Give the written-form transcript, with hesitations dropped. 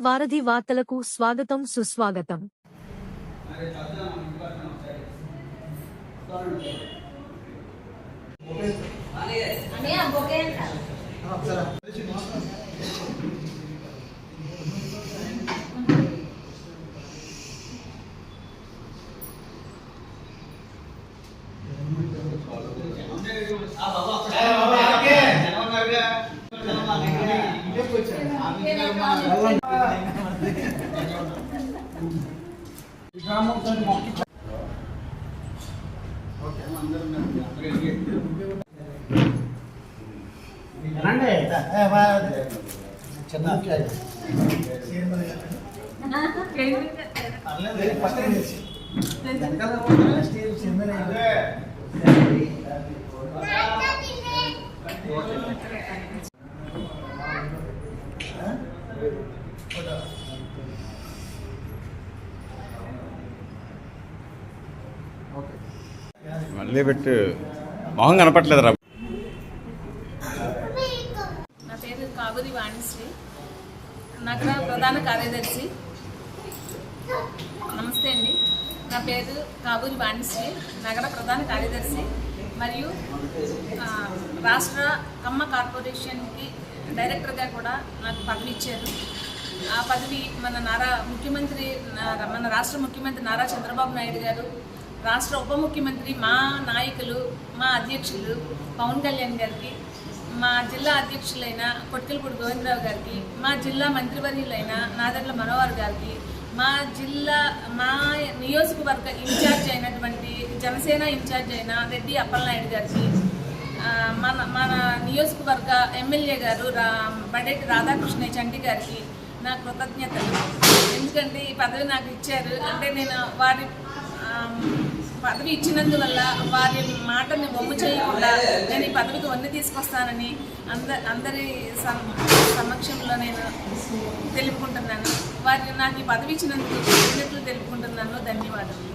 వారధి వార్తలకు స్వాగతం సుస్వాగతం. మళ్ళీ పెట్టు మొహం కనపట్లేదురా. నా పేరు కాబూరి వాణిశ్రీ, నగర ప్రధాన కార్యదర్శి. నమస్తే అండి, నా పేరు కాబూరి వాణిశ్రీ, నగర ప్రధాన కార్యదర్శి మరియు రాష్ట్ర కమ్మ కార్పొరేషన్కి డైరెక్టర్గా కూడా నాకు పదవి ఇచ్చారు. ఆ పదవి మన రాష్ట్ర ముఖ్యమంత్రి నారా చంద్రబాబు నాయుడు గారు, రాష్ట్ర ఉప ముఖ్యమంత్రి, మా నాయకులు, మా అధ్యక్షులు పవన్ కళ్యాణ్ గారికి, మా జిల్లా అధ్యక్షులైన కొట్టికలపూడి గోవిందరావు గారికి, మా జిల్లా మంత్రివర్యులైన నాదెండ్ల మనోహర్ గారికి, మా నియోజకవర్గ ఇన్ఛార్జ్ అయినటువంటి జనసేన ఇన్ఛార్జ్ అయిన రెడ్డి అప్పలనాయుడు గారికి, మన నియోజకవర్గ ఎమ్మెల్యే గారు బడేటి రాధాకృష్ణ చంటి గారికి నా కృతజ్ఞతలు. ఎందుకంటే ఈ పదవి నాకు ఇచ్చారు అంటే నేను వారి పదవి ఇచ్చినందువల్ల వారి మాటని బొమ్మ చేయకుండా నేను ఈ పదవికి వన్నె తీసుకొస్తానని అందరి సమక్షంలో నేను తెలుపుకుంటున్నాను. వారికి నాకు ఈ పదవి ఇచ్చినందుకు కృతజ్ఞతలు తెలుపుకుంటున్నాను. ధన్యవాదాలు.